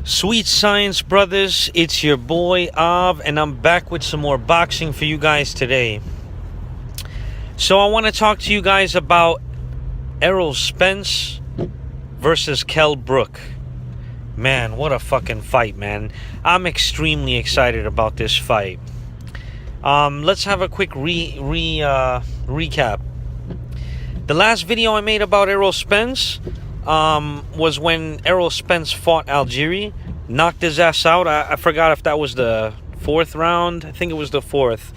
Sweet Science Brothers, it's your boy Av, and I'm back with some more boxing for you guys today. So I want to talk to you guys about Errol Spence versus Kell Brook. Man, what a fucking fight, man. I'm extremely excited about this fight. Let's have a quick recap. The last video I made about Errol Spence was when Errol Spence fought Algieri, knocked his ass out. I forgot if that was the fourth round. I think it was the fourth.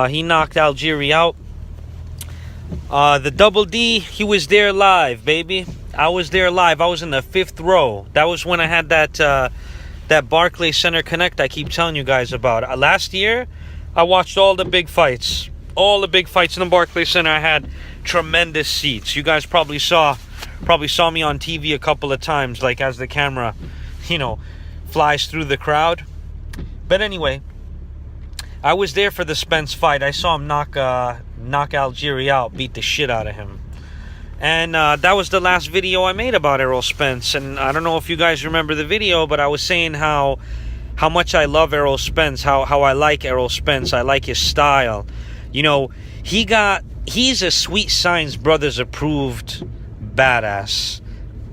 He knocked Algieri out. The Double D, he was there live, baby. I was there live. I was in the fifth row. That was when I had that Barclays Center Connect I keep telling you guys about. Last year, I watched all the big fights. All the big fights in the Barclays Center. I had tremendous seats. You guys probably saw me on TV a couple of times, like as the camera, flies through the crowd. But anyway, I was there for the Spence fight. I saw him knock Algieri out, beat the shit out of him. And that was the last video I made about Errol Spence. And I don't know if you guys remember the video, but I was saying how much I love Errol Spence, how I like Errol Spence. I like his style. He's a Sweet Science Brothers approved badass.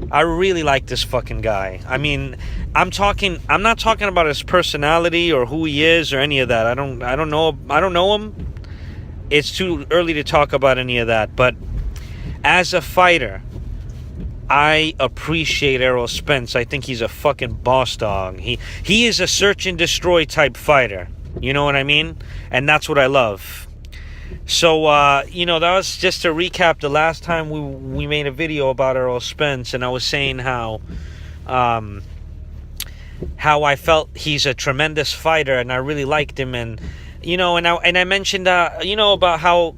I really like this fucking guy. I mean, I'm not talking about his personality or who he is or any of that. I don't know him. It's too early to talk about any of that. But as a fighter, I appreciate Errol Spence. I think he's a fucking boss dog. He is a search and destroy type fighter. You know what I mean? And that's what I love. So, that was just to recap the last time we made a video about Errol Spence, and I was saying how I felt he's a tremendous fighter, and I really liked him, and I mentioned about how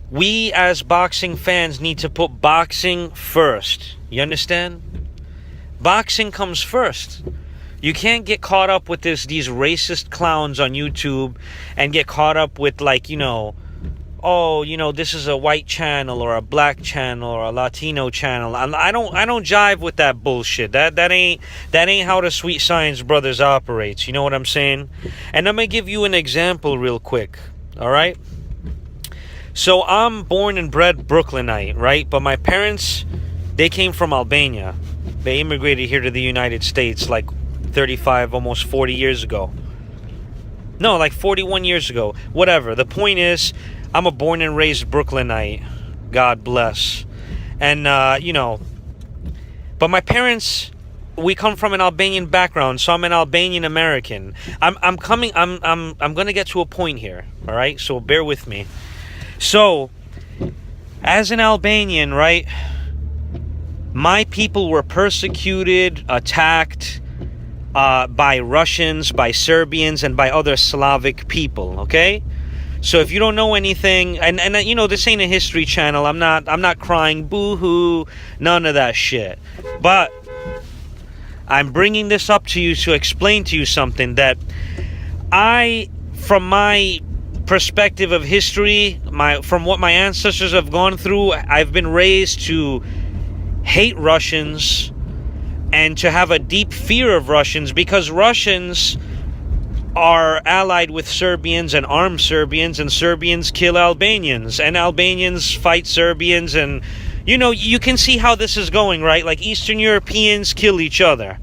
we as boxing fans need to put boxing first. You understand? Boxing comes first. You can't get caught up with these racist clowns on YouTube and get caught up with this is a white channel or a black channel or a Latino channel. I don't jive with that bullshit. That ain't how the Sweet Science Brothers operates. You know what I'm saying? And I'm gonna give you an example real quick. All right. So I'm born and bred Brooklynite, right? But my parents, they came from Albania. They immigrated here to the United States like 35, almost 40 years ago. No, like 41 years ago. Whatever. The point is, I'm a born and raised Brooklynite. God bless. And, but my parents, we come from an Albanian background, so I'm an Albanian American. I'm going to get to a point here, all right? So bear with me. So, as an Albanian, right, my people were persecuted, attacked, by Russians, by Serbians, and by other Slavic people, okay? So if you don't know anything, and this ain't a history channel, I'm not crying boo-hoo, none of that shit. But I'm bringing this up to you to explain to you something that from my perspective of history, from what my ancestors have gone through, I've been raised to hate Russians and to have a deep fear of Russians, because Russians are allied with Serbians and arm Serbians, and Serbians kill Albanians, and Albanians fight Serbians, and you can see how this is going, right? Like Eastern Europeans kill each other.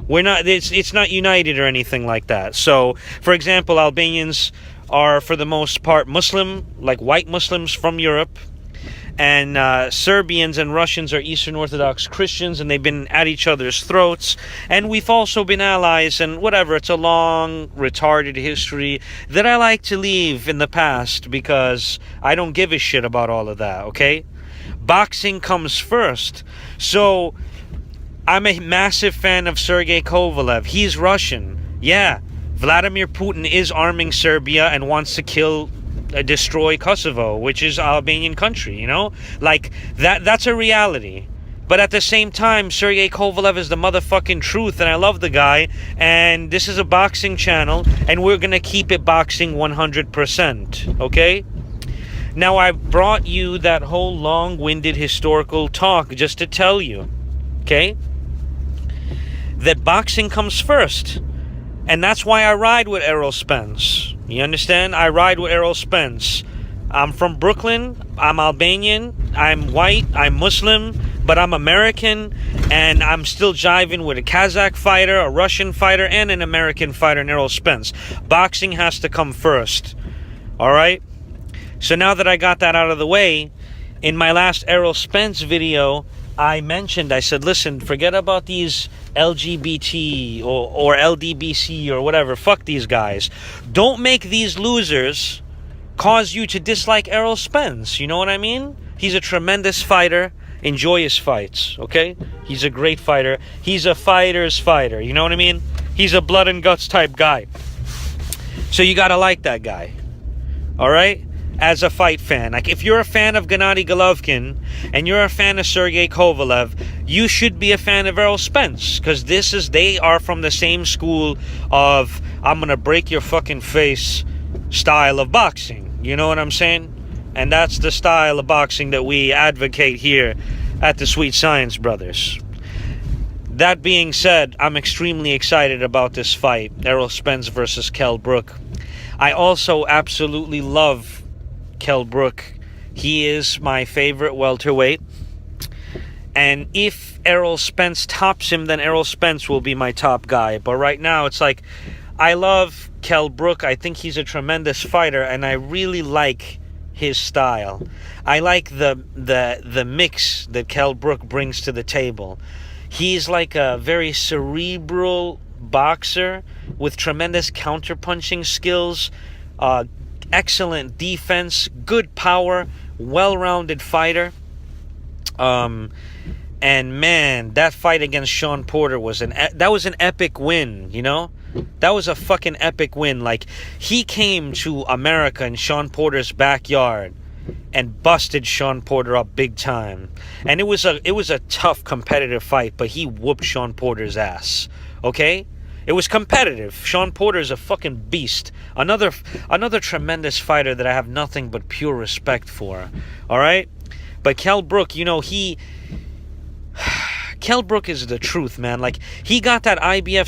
It's not united or anything like that. So, for example, Albanians are for the most part Muslim, like white Muslims from Europe. And Serbians and Russians are Eastern Orthodox Christians, and they've been at each other's throats. And we've also been allies, and whatever. It's a long, retarded history that I like to leave in the past because I don't give a shit about all of that, okay? Boxing comes first. So, I'm a massive fan of Sergei Kovalev. He's Russian. Yeah, Vladimir Putin is arming Serbia and wants to destroy Kosovo, which is Albanian country, like that's a reality. But at the same time, Sergei Kovalev is the motherfucking truth, and I love the guy, and this is a boxing channel, and we're gonna keep it boxing 100%, okay? Now, I brought you that whole long-winded historical talk just to tell you, okay, that boxing comes first. And that's why I ride with Errol Spence. You understand? I ride with Errol Spence. I'm from Brooklyn. I'm Albanian. I'm white. I'm Muslim. But I'm American. And I'm still jiving with a Kazakh fighter, a Russian fighter, and an American fighter in Errol Spence. Boxing has to come first. Alright? So now that I got that out of the way, in my last Errol Spence video, I said, listen, forget about these LGBT or LDBC or whatever. Fuck these guys. Don't make these losers cause you to dislike Errol Spence. You know what I mean? He's a tremendous fighter. Enjoy his fights, okay? He's a great fighter. He's a fighter's fighter. You know what I mean? He's a blood and guts type guy. So you gotta like that guy. Alright? As a fight fan. Like, if you're a fan of Gennady Golovkin and you're a fan of Sergey Kovalev, you should be a fan of Errol Spence, because they are from the same school of I'm gonna break your fucking face style of boxing. You know what I'm saying? And that's the style of boxing that we advocate here at the Sweet Science Brothers. That being said, I'm extremely excited about this fight, Errol Spence versus Kell Brook. I also absolutely love Kell Brook. He is my favorite welterweight. And if Errol Spence tops him, then Errol Spence will be my top guy. But right now, it's like, I love Kell Brook. I think he's a tremendous fighter, and I really like his style. I like the mix that Kell Brook brings to the table. He's like a very cerebral boxer with tremendous counterpunching skills, excellent defense, good power, well-rounded fighter. And man, that fight against Sean Porter was an epic win, you know? That was a fucking epic win. Like, he came to America in Sean Porter's backyard and busted Sean Porter up big time. And it was a tough competitive fight, but he whooped Sean Porter's ass. Okay? It was competitive. Sean Porter is a fucking beast. Another tremendous fighter that I have nothing but pure respect for. All right? But Kell Brook, you know, Kell Brook is the truth, man. Like, he got that IBF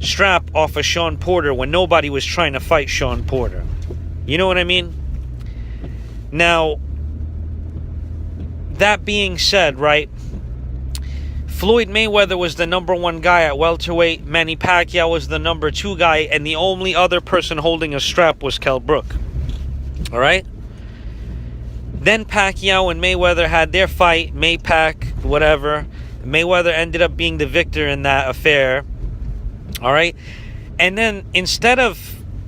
strap off of Sean Porter when nobody was trying to fight Sean Porter. You know what I mean? Now, that being said, right, Floyd Mayweather was the number 1 guy at welterweight. Manny Pacquiao was the number 2 guy, and the only other person holding a strap was Kell Brook. All right? Then Pacquiao and Mayweather had their fight, Maypac, whatever. Mayweather ended up being the victor in that affair. All right? And then instead of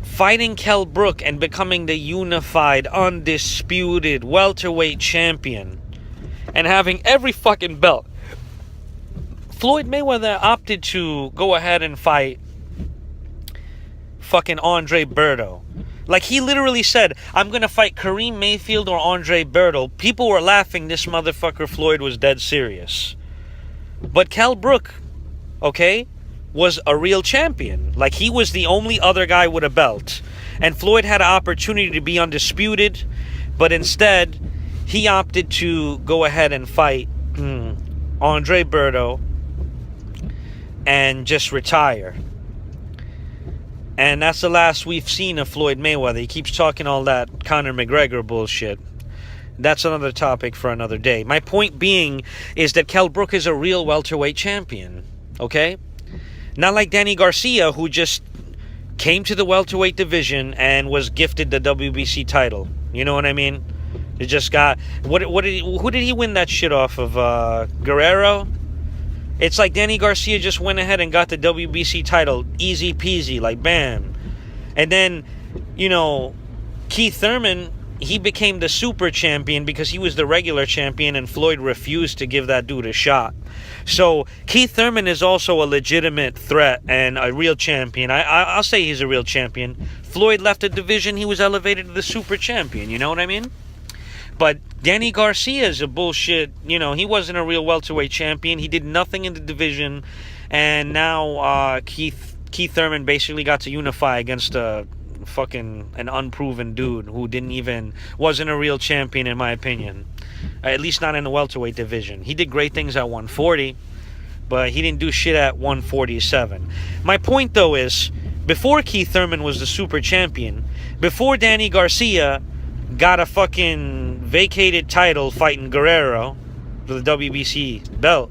fighting Kell Brook and becoming the unified, undisputed welterweight champion and having every fucking belt, Floyd Mayweather opted to go ahead and fight fucking Andre Berto. Like, he literally said, I'm going to fight Kareem Mayfield or Andre Berto. People were laughing. This motherfucker Floyd was dead serious. But Kell Brook, okay, was a real champion. Like, he was the only other guy with a belt. And Floyd had an opportunity to be undisputed, but instead, he opted to go ahead and fight Andre Berto and just retire. And that's the last we've seen of Floyd Mayweather. He keeps talking all that Conor McGregor bullshit. That's another topic for another day. My point being is that Kell Brook is a real welterweight champion. Okay? Not like Danny Garcia, who just came to the welterweight division and was gifted the WBC title. You know what I mean? It just got... who did he win that shit off of? Guerrero? It's like Danny Garcia just went ahead and got the WBC title. Easy peasy, like bam. And then, you know, Keith Thurman, he became the super champion because he was the regular champion and Floyd refused to give that dude a shot. So Keith Thurman is also a legitimate threat and a real champion. I'll say he's a real champion. Floyd left the division, he was elevated to the super champion. You know what I mean? But Danny Garcia is a bullshit, you know, he wasn't a real welterweight champion. He did nothing in the division. And now Keith Thurman basically got to unify against an unproven dude who wasn't a real champion in my opinion. At least not in the welterweight division. He did great things at 140. but he didn't do shit at 147. My point, though, is before Keith Thurman was the super champion, before Danny Garcia got a fucking vacated title fighting Guerrero for the WBC belt,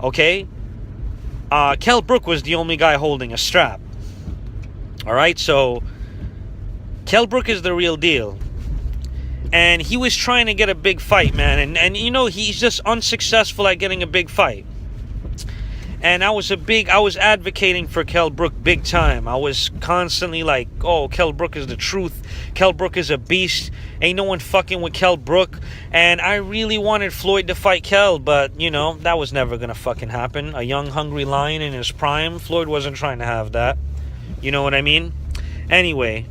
okay, Kell Brook was the only guy holding a strap. Alright, so Kell Brook is the real deal. And he was trying to get a big fight, man. And you know, he's just unsuccessful at getting a big fight. And I was advocating for Kell Brook big time. I was constantly like, oh, Kell Brook is the truth. Kell Brook is a beast. Ain't no one fucking with Kell Brook. And I really wanted Floyd to fight Kell, but, you know, that was never gonna fucking happen. A young, hungry lion in his prime. Floyd wasn't trying to have that. You know what I mean? Anyway,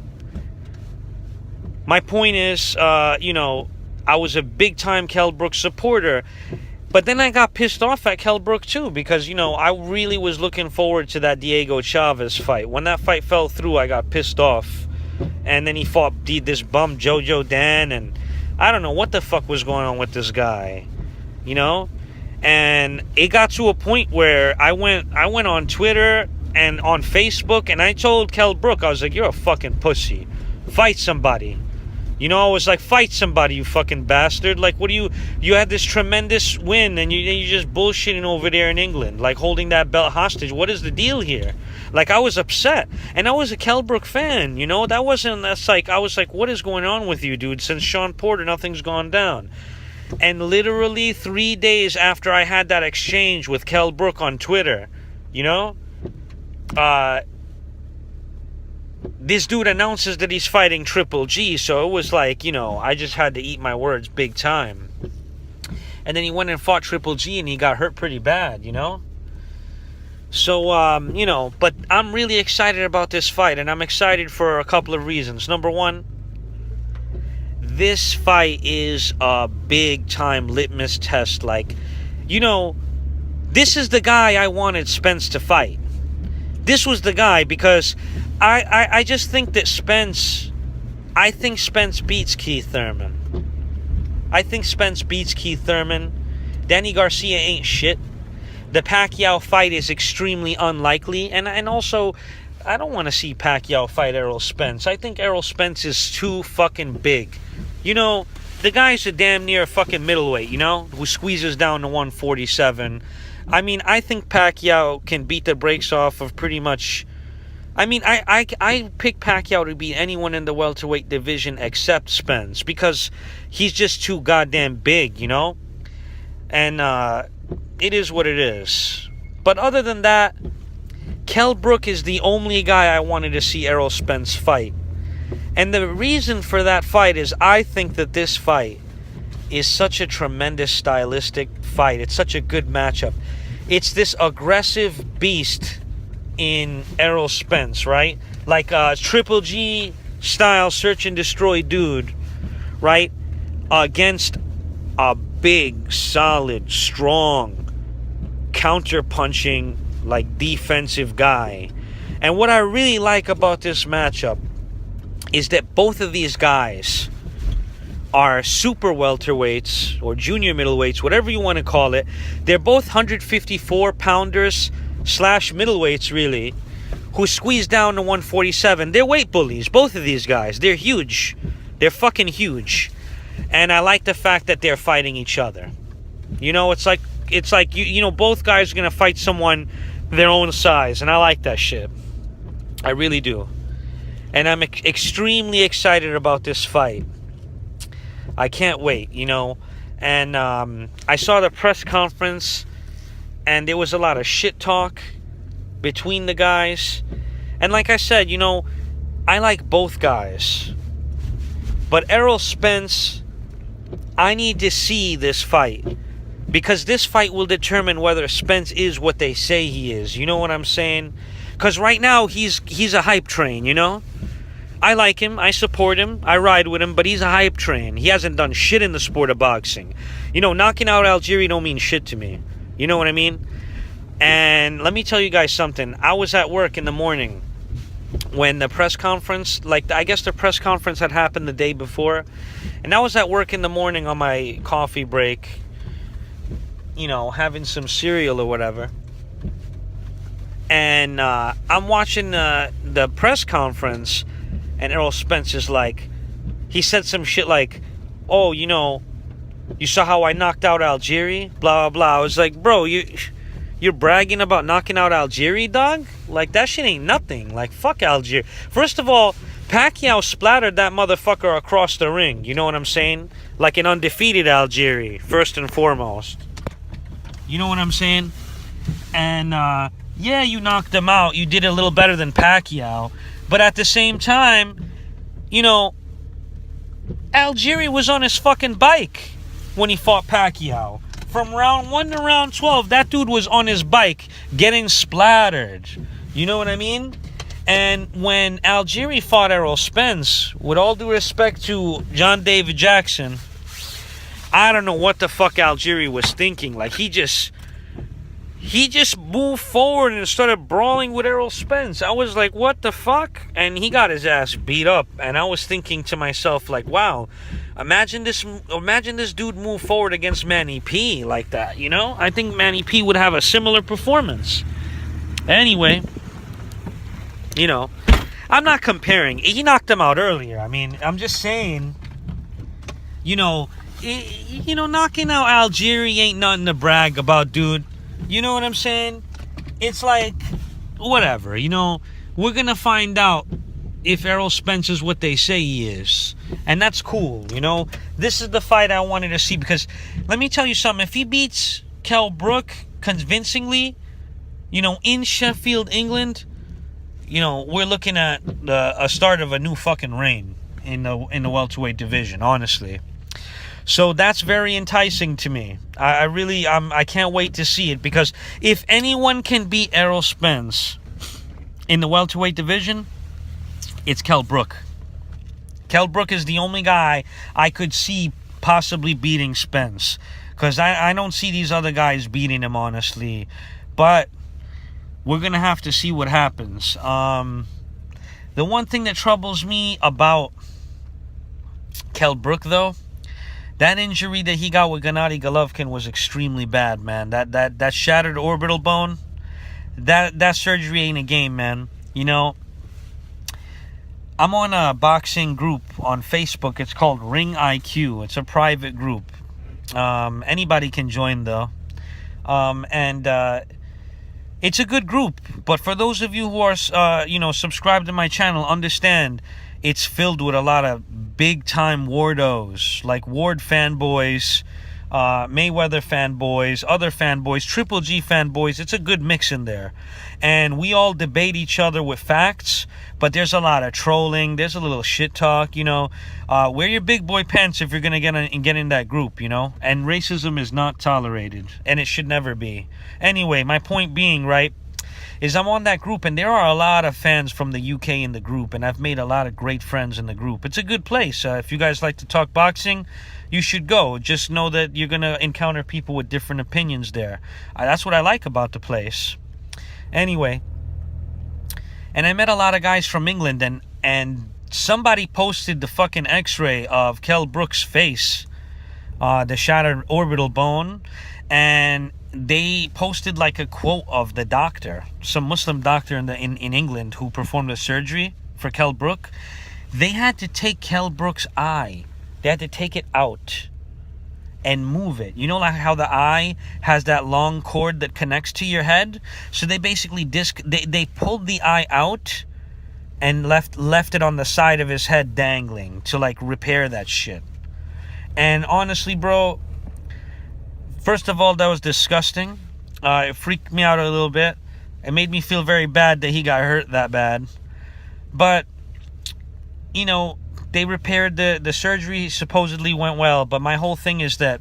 my point is, you know, I was a big-time Kell Brook supporter. But then I got pissed off at Kell Brook too, because, you know, I really was looking forward to that Diego Chavez fight. When that fight fell through, I got pissed off. And then he fought this bum Jojo Dan, and I don't know what the fuck was going on with this guy, you know? And it got to a point where I went on Twitter and on Facebook, and I told Kell Brook, I was like, you're a fucking pussy. Fight somebody. You know, I was like, fight somebody, you fucking bastard. Like, what do you had this tremendous win, and you just bullshitting over there in England, like holding that belt hostage. What is the deal here? Like, I was upset, and I was a Kell Brook fan, you know? I was like, what is going on with you, dude? Since Sean Porter, nothing's gone down. And literally 3 days after I had that exchange with Kell Brook on Twitter, you know, this dude announces that he's fighting Triple G, so it was like, you know, I just had to eat my words big time. And then he went and fought Triple G, and he got hurt pretty bad, you know? So, you know, but I'm really excited about this fight, and I'm excited for a couple of reasons. Number one, this fight is a big-time litmus test. Like, you know, this is the guy I wanted Spence to fight. This was the guy, because I just think that Spence beats Keith Thurman. I think Spence beats Keith Thurman. Danny Garcia ain't shit. The Pacquiao fight is extremely unlikely. And also, I don't want to see Pacquiao fight Errol Spence. I think Errol Spence is too fucking big. You know, the guy's a damn near fucking middleweight, you know, who squeezes down to 147. I mean, I think Pacquiao can beat the brakes off of pretty much... I mean, I pick Pacquiao to beat anyone in the welterweight division except Spence, because he's just too goddamn big, you know? And it is what it is. But other than that, Kell Brook is the only guy I wanted to see Errol Spence fight. And the reason for that fight is I think that this fight is such a tremendous stylistic fight. It's such a good matchup. It's this aggressive beast in Errol Spence, right? Like a Triple G style search and destroy dude, right? Against a big, solid, strong, counter-punching, like defensive guy. And what I really like about this matchup is that both of these guys are super welterweights or junior middleweights, whatever you want to call it. They're both 154 pounders / middleweights, really, who squeeze down to 147. They're weight bullies, both of these guys. They're huge. They're fucking huge. And I like the fact that they're fighting each other. You know, it's like you know, both guys are going to fight someone their own size, and I like that shit. I really do. And I'm extremely excited about this fight. I can't wait, you know. And I saw the press conference, and there was a lot of shit talk between the guys. And like I said, you know, I like both guys. But Errol Spence, I need to see this fight, because this fight will determine whether Spence is what they say he is. You know what I'm saying? Because right now, he's a hype train, you know? I like him, I support him, I ride with him, but he's a hype train. He hasn't done shit in the sport of boxing. You know, knocking out Algieri don't mean shit to me. You know what I mean? And let me tell you guys something. I was at work in the morning when the press conference, like, I guess the press conference had happened the day before. And I was at work in the morning on my coffee break. having some cereal or whatever. And I'm watching the press conference, and Errol Spence is like, he said some shit like, oh, you saw how I knocked out Algieri? Blah, blah, blah. I was like, bro, you're bragging about knocking out Algieri, dog? Like, that shit ain't nothing. Like, fuck Algieri. First of all, Pacquiao splattered that motherfucker across the ring. You know what I'm saying? Like an undefeated Algieri, first and foremost. You know what I'm saying? And, yeah, you knocked him out. You did a little better than Pacquiao. But at the same time, Algieri was on his fucking bike when he fought Pacquiao. From round 1 to round 12, that dude was on his bike getting splattered. You know what I mean? And when Algieri fought Errol Spence, with all due respect to John David Jackson, I don't know what the fuck Algieri was thinking. Like, he just moved forward and started brawling with Errol Spence. I was like, what the fuck? And he got his ass beat up. And I was thinking to myself, like, wow, imagine this dude move forward against Manny P like that, I think Manny P would have a similar performance. Anyway, I'm not comparing. He knocked him out earlier. I mean, I'm just saying, knocking out Algieri ain't nothing to brag about, dude. You know what I'm saying? It's like, whatever, we're going to find out if Errol Spence is what they say he is. And that's cool, This is the fight I wanted to see because, let me tell you something, if he beats Kell Brook convincingly, in Sheffield, England, we're looking at a start of a new fucking reign in the welterweight division, honestly. So that's very enticing to me. I can't wait to see it because if anyone can beat Errol Spence in the welterweight division, it's Kell Brook. Kell Brook is the only guy I could see possibly beating Spence because I don't see these other guys beating him, honestly. But we're going to have to see what happens. The one thing that troubles me about Kell Brook, though, that injury that he got with Gennady Golovkin was extremely bad, man. That shattered orbital bone, that surgery ain't a game, man. I'm on a boxing group on Facebook. It's called Ring IQ. It's a private group. Anybody can join, though. It's a good group. But for those of you who are, subscribed to my channel, understand it's filled with a lot of big-time Wardos, like Ward fanboys, Mayweather fanboys, other fanboys, Triple G fanboys. It's a good mix in there. And we all debate each other with facts, but there's a lot of trolling. There's a little shit talk, Wear your big boy pants if you're going to get in that group, And racism is not tolerated, and it should never be. Anyway, my point being, right, is I'm on that group, and there are a lot of fans from the UK in the group, and I've made a lot of great friends in the group. It's a good place. If you guys like to talk boxing, you should go. Just know that you're going to encounter people with different opinions there. That's what I like about the place. Anyway, and I met a lot of guys from England, and somebody posted the fucking x-ray of Kell Brook's face, the shattered orbital bone, and they posted like a quote of the doctor, some Muslim doctor in England who performed the surgery for Kell Brook. They had to take Kell Brook's eye. They had to take it out and move it. You know, like how the eye has that long cord that connects to your head? So they basically they pulled the eye out and left it on the side of his head dangling to like repair that shit. And honestly, bro, first of all, that was disgusting. It freaked me out a little bit. It made me feel very bad that he got hurt that bad. But, they repaired the surgery, supposedly went well. But my whole thing is that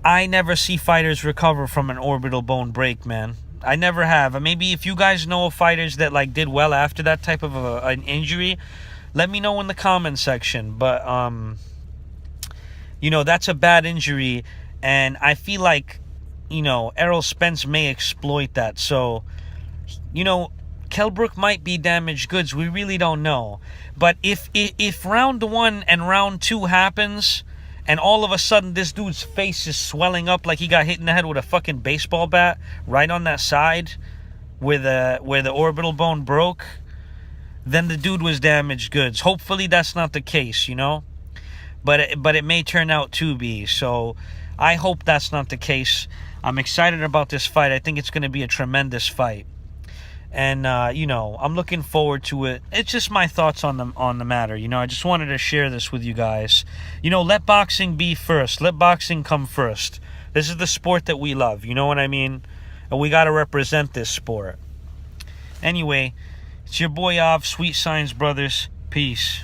I never see fighters recover from an orbital bone break, man. I never have. Maybe if you guys know of fighters that did well after that type of an injury, let me know in the comment section. But, that's a bad injury. And I feel like, Errol Spence may exploit that. So, Kell Brook might be damaged goods. We really don't know. But if round 1 and round 2 happens and all of a sudden this dude's face is swelling up like he got hit in the head with a fucking baseball bat right on that side where the orbital bone broke, then the dude was damaged goods. Hopefully that's not the case, you know, but it may turn out to be. So I hope that's not the case. I'm excited about this fight. I think it's going to be a tremendous fight. And, you know, I'm looking forward to it. It's just my thoughts on the matter. You know, I just wanted to share this with you guys. You know, let boxing be first. Let boxing come first. This is the sport that we love. You know what I mean? And we got to represent this sport. Anyway, it's your boy Av, Sweet Signs Brothers. Peace.